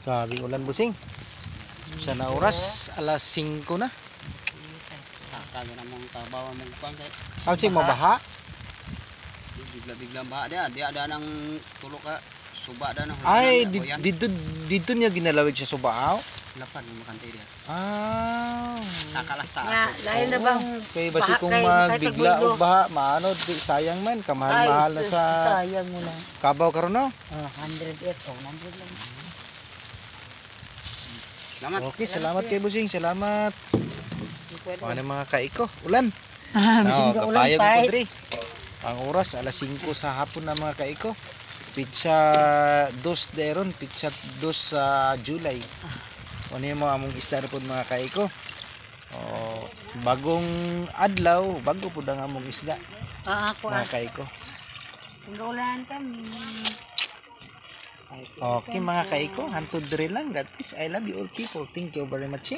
Grabe ulan busing. Sa na oras, alas 5 na. Kaya namang tabawan mo kuan kay. Kalsing mabaha. Bigla-bigla baha dia ada nang tulo ka suba da nang. Ay, dito niya ginalawig sa subaaw. Lapan mo kantay dia. Ah. Nakalasta. Lain na bang Kay basi kung magbigla og baha, maano di sayang man kamahal-mahal na sa sayang mo lang. Kabaw karon no. 100 ito, 100 lang. Salamat. Okay, salamat kay busing, salamat. Ano mga kaiko, ulan. Bising ka ulan kapayag pa. ko diri. Ang oras alas 5 sa hapon na mga kaiko. Pizza 2 deron, pizza 2 sa July. Ano yung mga among isda po mga kaiko. Oh, bagong adlaw, bago po ang among isda. Ako mga kaiko. Ulan kami. Okay mga kaiko, hantod diri lang. God bless. I love you all people. Thank you very much.